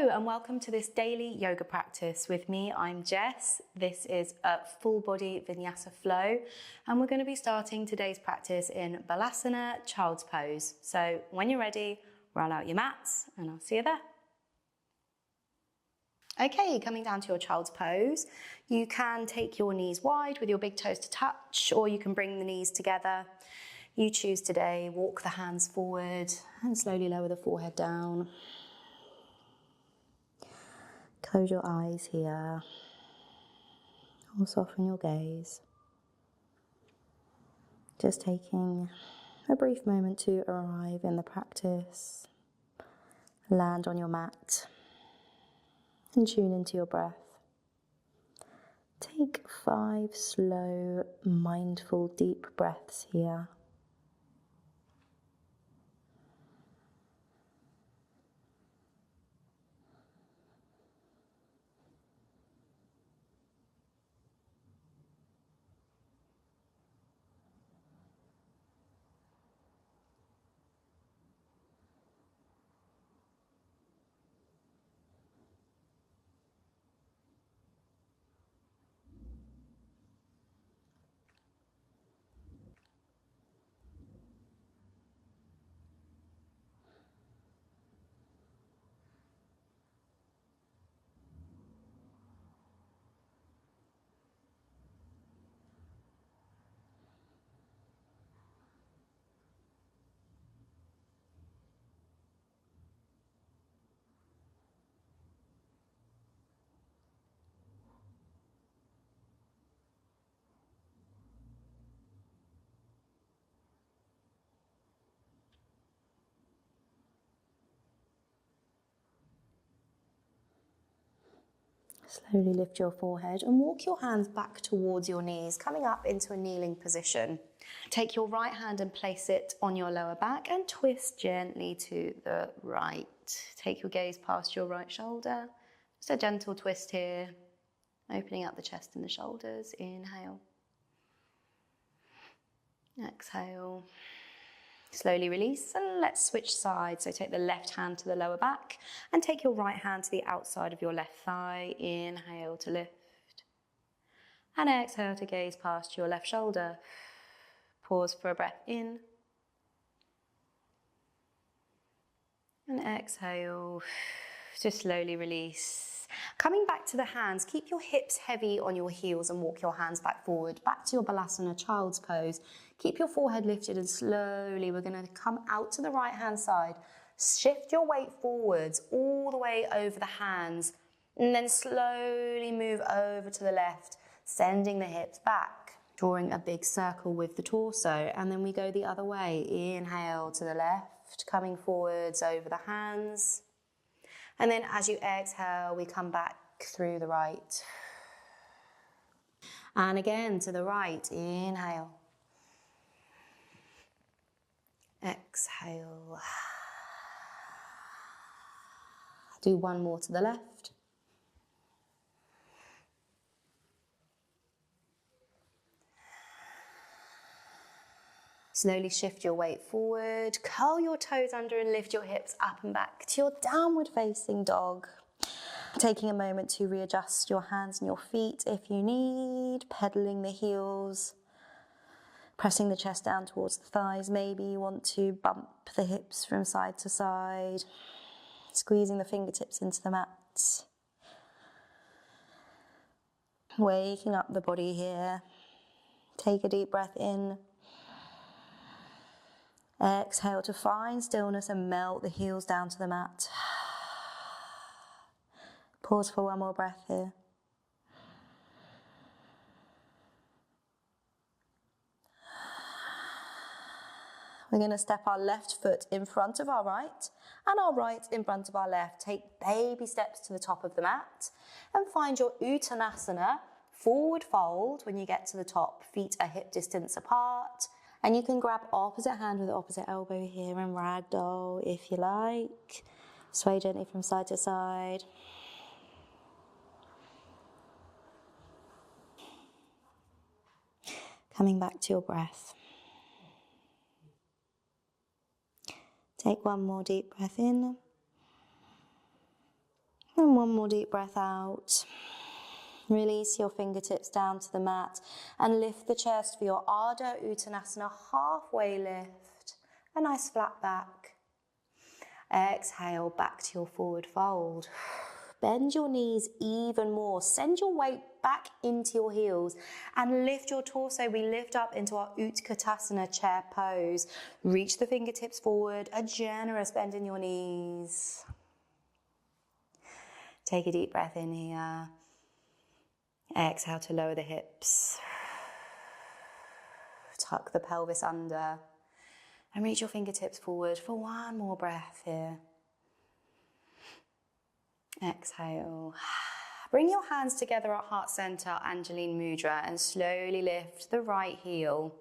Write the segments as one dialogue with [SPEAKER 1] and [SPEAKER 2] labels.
[SPEAKER 1] Hello and welcome to this daily yoga practice with me. I'm Jess. This is a full body vinyasa flow and we're going to be starting today's practice in balasana, child's pose. So when you're ready, roll out your mats and I'll see you there. Okay, coming down to your child's pose, you can take your knees wide with your big toes to touch, or you can bring the knees together. You choose today, walk the hands forward and slowly lower the forehead down. Close your eyes here, or soften your gaze. Just taking a brief moment to arrive in the practice, land on your mat and tune into your breath. Take 5 slow, mindful, deep breaths here. Slowly lift your forehead and walk your hands back towards your knees, coming up into a kneeling position. Take your right hand and place it on your lower back and twist gently to the right. Take your gaze past your right shoulder. Just a gentle twist here, opening up the chest and the shoulders. Inhale. Exhale. Slowly release and let's switch sides. So take the left hand to the lower back and take your right hand to the outside of your left thigh. Inhale to lift. And exhale to gaze past your left shoulder. Pause for a breath in. And exhale to slowly release. Coming back to the hands, keep your hips heavy on your heels and walk your hands back forward, back to your balasana, child's pose. Keep your forehead lifted and slowly we're going to come out to the right hand side. Shift your weight forwards all the way over the hands and then slowly move over to the left, sending the hips back, drawing a big circle with the torso, and then we go the other way. Inhale to the left, coming forwards over the hands. And then as you exhale, we come back through the right. And again to the right, inhale. Exhale. Do one more to the left. Slowly shift your weight forward, curl your toes under and lift your hips up and back to your downward facing dog. Taking a moment to readjust your hands and your feet if you need, pedaling the heels, pressing the chest down towards the thighs. Maybe you want to bump the hips from side to side, squeezing the fingertips into the mat. Waking up the body here. Take a deep breath in. Exhale to find stillness and melt the heels down to the mat. Pause for one more breath here. We're going to step our left foot in front of our right and our right in front of our left. Take baby steps to the top of the mat and find your Uttanasana, forward fold when you get to the top. Feet are hip distance apart. And you can grab opposite hand with opposite elbow here and ragdoll if you like. Sway gently from side to side. Coming back to your breath. Take one more deep breath in. And one more deep breath out. Release your fingertips down to the mat and lift the chest for your Ardha Uttanasana halfway lift. A nice flat back. Exhale back to your forward fold. Bend your knees even more. Send your weight back into your heels and lift your torso. We lift up into our Utkatasana chair pose. Reach the fingertips forward, a generous bend in your knees. Take a deep breath in here. Exhale to lower the hips. Tuck the pelvis under and reach your fingertips forward for one more breath here. Exhale. Bring your hands together at heart center, Anjaline Mudra, and slowly lift the right heel.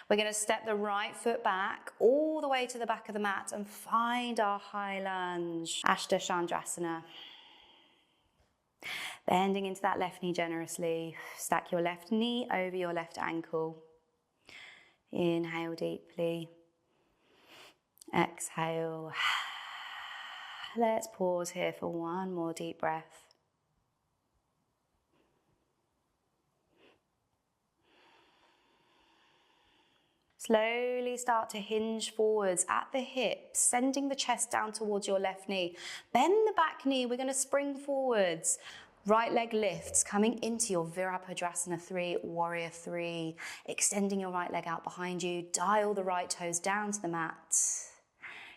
[SPEAKER 1] We're going to step the right foot back all the way to the back of the mat and find our high lunge, Ashtha Chandrasana. Bending into that left knee generously. Stack your left knee over your left ankle. Inhale deeply. Exhale. Let's pause here for one more deep breath. Slowly start to hinge forwards at the hips, sending the chest down towards your left knee. Bend the back knee, we're going to spring forwards. Right leg lifts, coming into your Virabhadrasana 3, Warrior 3. Extending your right leg out behind you. Dial the right toes down to the mat.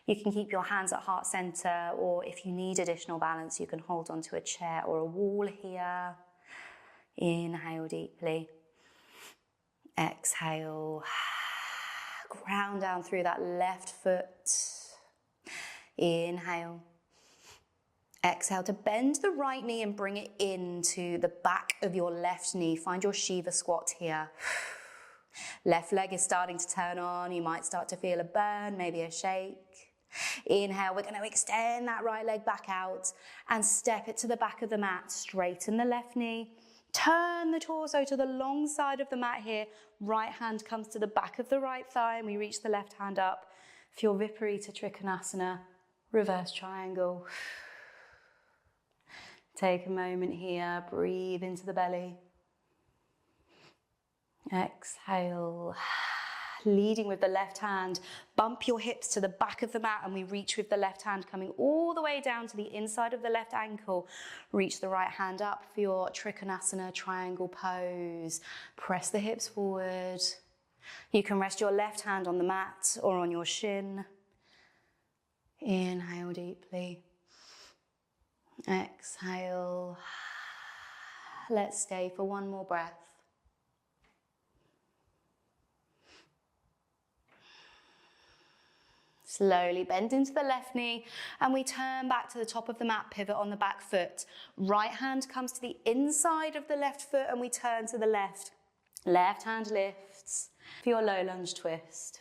[SPEAKER 1] You can keep your hands at heart center, or if you need additional balance, you can hold onto a chair or a wall here. Inhale deeply. Exhale. Ground down through that left foot. Inhale. Exhale to bend the right knee and bring it into the back of your left knee. Find your Shiva squat here. Left leg is starting to turn on. You might start to feel a burn, maybe a shake. Inhale, we're going to extend that right leg back out and step it to the back of the mat. Straighten the left knee. Turn the torso to the long side of the mat here. Right hand comes to the back of the right thigh and we reach the left hand up for your Viparita Trikonasana, reverse triangle. Take a moment here, breathe into the belly. Exhale. Leading with the left hand, bump your hips to the back of the mat and we reach with the left hand coming all the way down to the inside of the left ankle. Reach the right hand up for your Trikonasana triangle pose. Press the hips forward. You can rest your left hand on the mat or on your shin. Inhale deeply. Exhale. Let's stay for one more breath. Slowly bend into the left knee and we turn back to the top of the mat, pivot on the back foot. Right hand comes to the inside of the left foot and we turn to the left. Left hand lifts for your low lunge twist.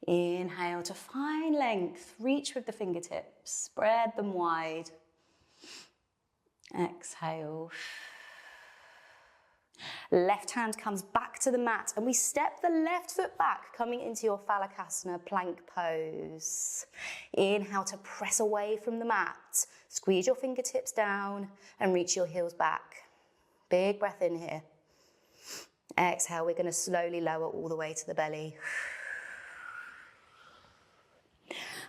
[SPEAKER 1] Inhale to find length, reach with the fingertips, spread them wide. Exhale. Left hand comes back to the mat and we step the left foot back, coming into your Phalakasana plank pose. Inhale to press away from the mat. Squeeze your fingertips down and reach your heels back. Big breath in here. Exhale, we're going to slowly lower all the way to the belly.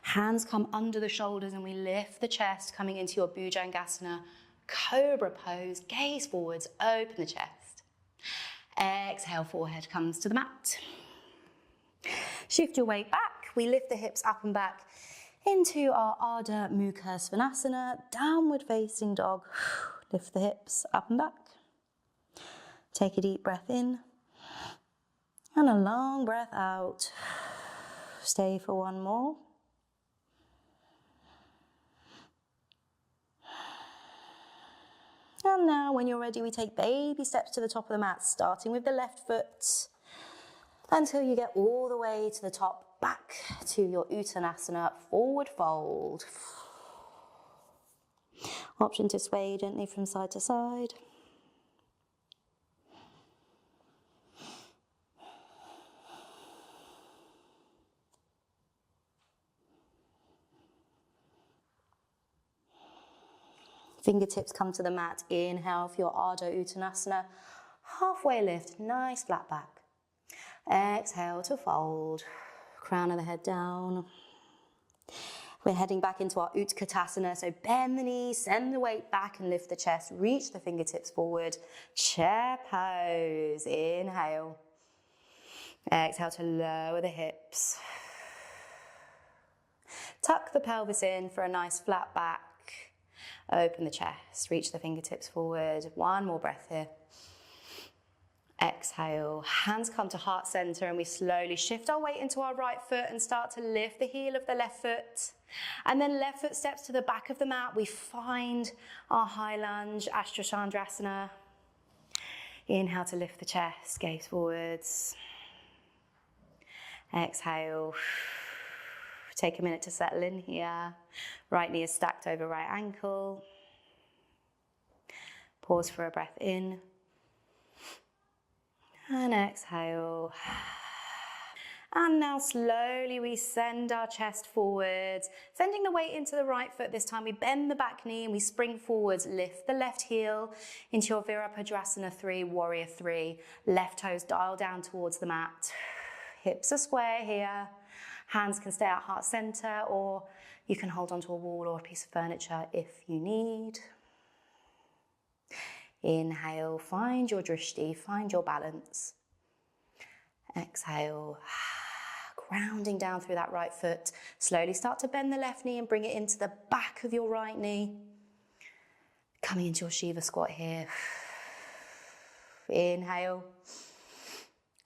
[SPEAKER 1] Hands come under the shoulders and we lift the chest, coming into your Bhujangasana Cobra pose. Gaze forwards, open the chest. Exhale, forehead comes to the mat. Shift your weight back. We lift the hips up and back into our Ardha Mukha Svanasana, downward facing dog. Lift the hips up and back. Take a deep breath in and a long breath out. Stay for one more. And now when you're ready, we take baby steps to the top of the mat, starting with the left foot until you get all the way to the top, back to your Uttanasana, forward fold. Option to sway gently from side to side. Fingertips come to the mat. Inhale for your Ardha Uttanasana. Halfway lift, nice flat back. Exhale to fold. Crown of the head down. We're heading back into our Utkatasana, so bend the knees, send the weight back and lift the chest, reach the fingertips forward, chair pose, inhale. Exhale to lower the hips. Tuck the pelvis in for a nice flat back. Open the chest, reach the fingertips forward. One more breath here. Exhale, hands come to heart center and we slowly shift our weight into our right foot and start to lift the heel of the left foot. And then left foot steps to the back of the mat. We find our high lunge, Ashwachandrasana. Inhale to lift the chest, gaze forwards. Exhale. Take a minute to settle in here. Right knee is stacked over right ankle. Pause for a breath in. And exhale. And now slowly we send our chest forward, sending the weight into the right foot. This time we bend the back knee and we spring forwards. Lift the left heel into your Virabhadrasana 3, Warrior 3. Left toes dial down towards the mat. Hips are square here. Hands can stay at heart center, or you can hold onto a wall or a piece of furniture if you need. Inhale, find your drishti, find your balance. Exhale, grounding down through that right foot. Slowly start to bend the left knee and bring it into the back of your right knee. Coming into your Shiva squat here. Inhale.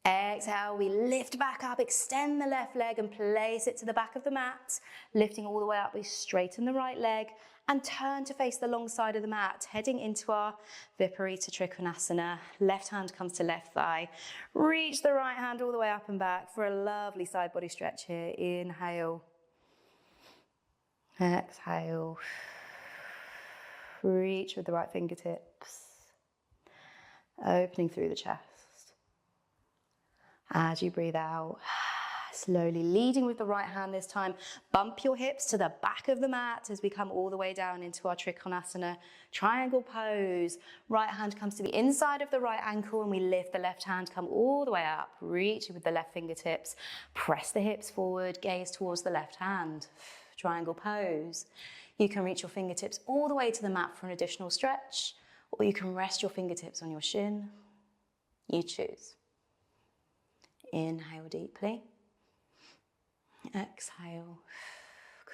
[SPEAKER 1] Exhale, we lift back up, extend the left leg and place it to the back of the mat. Lifting all the way up, we straighten the right leg and turn to face the long side of the mat, heading into our Viparita Trikonasana. Left hand comes to left thigh. Reach the right hand all the way up and back for a lovely side body stretch here. Inhale. Exhale. Reach with the right fingertips. Opening through the chest. As you breathe out, slowly leading with the right hand this time. Bump your hips to the back of the mat as we come all the way down into our Trikonasana triangle pose. Right hand comes to the inside of the right ankle and we lift the left hand, come all the way up, reach with the left fingertips. Press the hips forward, gaze towards the left hand. Triangle pose. You can reach your fingertips all the way to the mat for an additional stretch, or you can rest your fingertips on your shin. You choose. Inhale deeply. Exhale.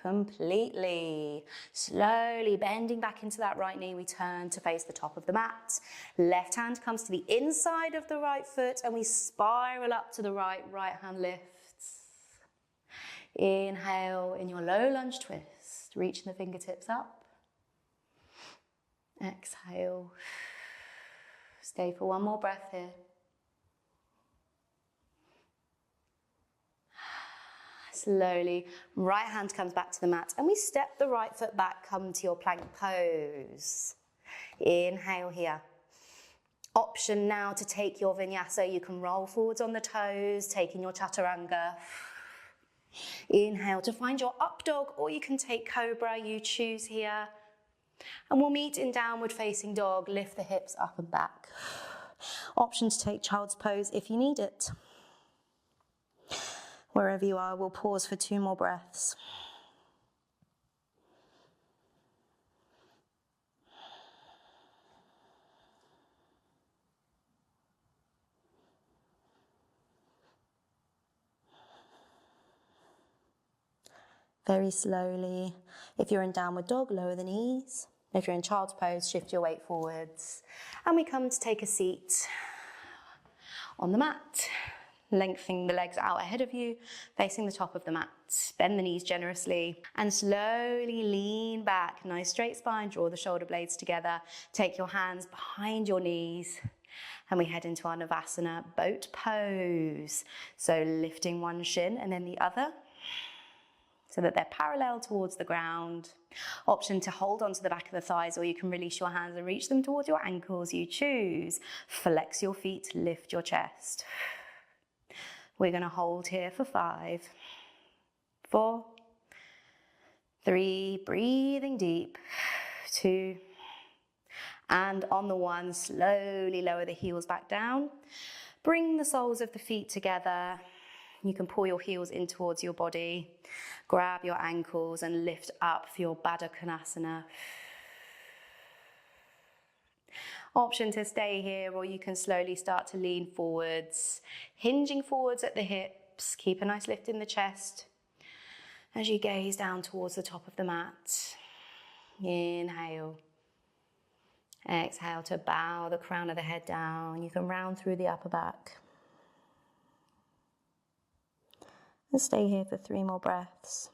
[SPEAKER 1] Completely. Slowly bending back into that right knee, we turn to face the top of the mat. Left hand comes to the inside of the right foot and we spiral up to the right. Right hand lifts. Inhale in your low lunge twist, reaching the fingertips up. Exhale. Stay for one more breath here. Slowly, right hand comes back to the mat and we step the right foot back, come to your plank pose. Inhale here. Option now to take your vinyasa. You can roll forwards on the toes, taking your chaturanga. Inhale to find your up dog, or you can take cobra, you choose here. And we'll meet in downward facing dog, lift the hips up and back. Option to take child's pose if you need it. Wherever you are, we'll pause for 2 more breaths. Very slowly. If you're in downward dog, lower the knees. If you're in child's pose, shift your weight forwards. And we come to take a seat on the mat. Lengthening the legs out ahead of you, facing the top of the mat. Bend the knees generously and slowly lean back. Nice straight spine, draw the shoulder blades together. Take your hands behind your knees and we head into our Navasana boat pose. So lifting one shin and then the other so that they're parallel towards the ground. Option to hold onto the back of the thighs, or you can release your hands and reach them towards your ankles. You choose. Flex your feet, lift your chest. We're going to hold here for 5, 4, 3, breathing deep, 2, And on the one, slowly lower the heels back down. Bring the soles of the feet together. You can pull your heels in towards your body. Grab your ankles and lift up for your Baddha Konasana. Option to stay here, or you can slowly start to lean forwards, hinging forwards at the hips. Keep a nice lift in the chest as you gaze down towards the top of the mat. Inhale. Exhale to bow the crown of the head down. You can round through the upper back. And stay here for 3 more breaths.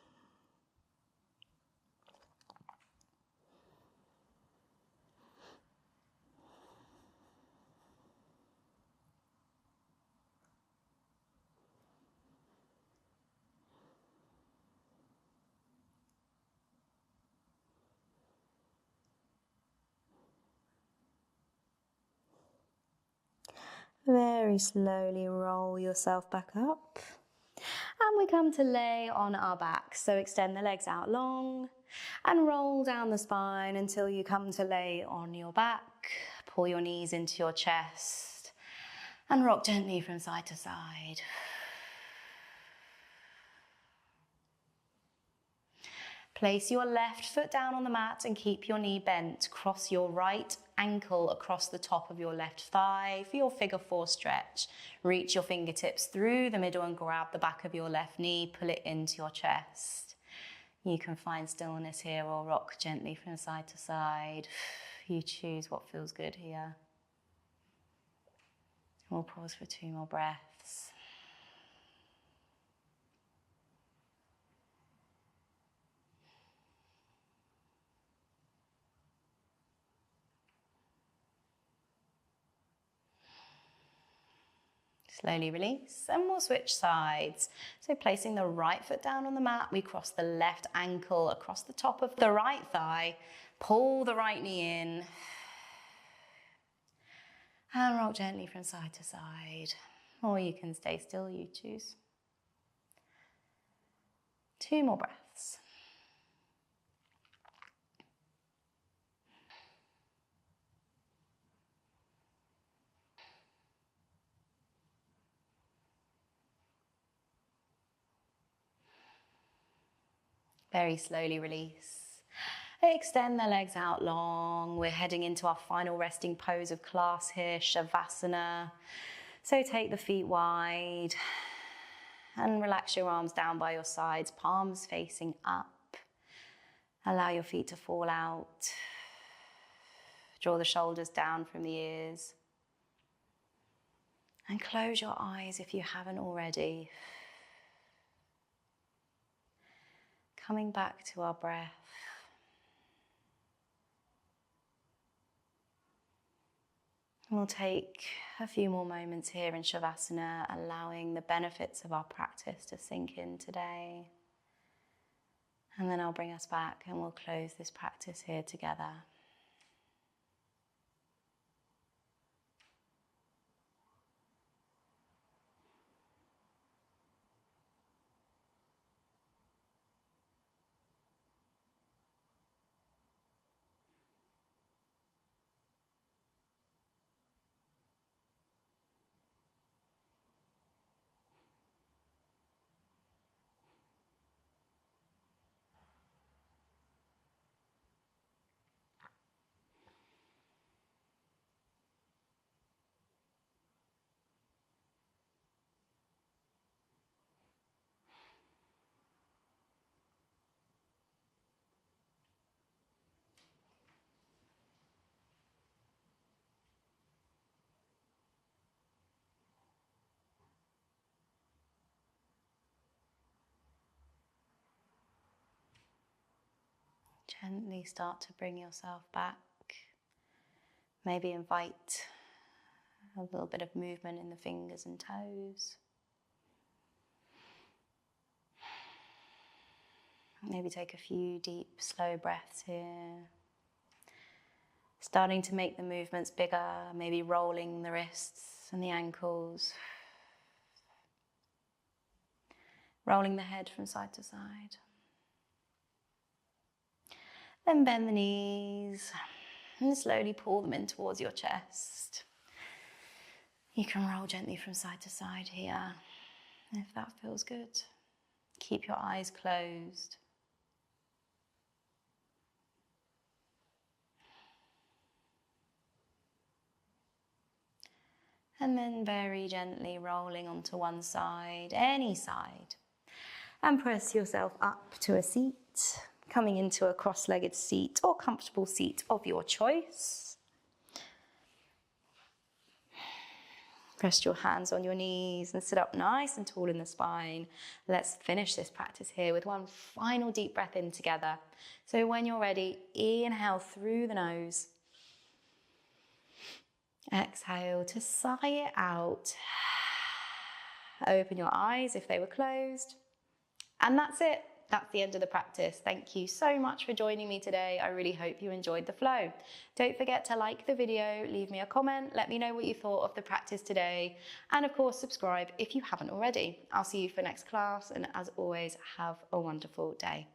[SPEAKER 1] Very slowly roll yourself back up. And we come to lay on our back. So extend the legs out long and roll down the spine until you come to lay on your back. Pull your knees into your chest and rock gently from side to side. Place your left foot down on the mat and keep your knee bent. Cross your right ankle across the top of your left thigh for your figure 4 stretch. Reach your fingertips through the middle and grab the back of your left knee. Pull it into your chest. You can find stillness here or rock gently from side to side. You choose what feels good here. We'll pause for 2 more breaths. Slowly release, and we'll switch sides. So placing the right foot down on the mat, we cross the left ankle across the top of the right thigh, pull the right knee in, and rock gently from side to side. Or you can stay still, you choose. 2 more breaths. Very slowly release. Extend the legs out long. We're heading into our final resting pose of class here, Shavasana. So take the feet wide and relax your arms down by your sides, palms facing up. Allow your feet to fall out. Draw the shoulders down from the ears. And close your eyes if you haven't already. Coming back to our breath. We'll take a few more moments here in Shavasana, allowing the benefits of our practice to sink in today. And then I'll bring us back and we'll close this practice here together. Gently start to bring yourself back. Maybe invite a little bit of movement in the fingers and toes. Maybe take a few deep, slow breaths here. Starting to make the movements bigger, maybe rolling the wrists and the ankles. Rolling the head from side to side. Then bend the knees. And slowly pull them in towards your chest. You can roll gently from side to side here, if that feels good. Keep your eyes closed. And then very gently rolling onto one side, any side. And press yourself up to a seat, coming into a cross-legged seat or comfortable seat of your choice. Rest your hands on your knees and sit up nice and tall in the spine. Let's finish this practice here with one final deep breath in together. So when you're ready, inhale through the nose. Exhale to sigh it out. Open your eyes if they were closed. And that's it. That's the end of the practice. Thank you so much for joining me today. I really hope you enjoyed the flow. Don't forget to like the video, leave me a comment, let me know what you thought of the practice today. And of course, subscribe if you haven't already. I'll see you for next class. And as always, have a wonderful day.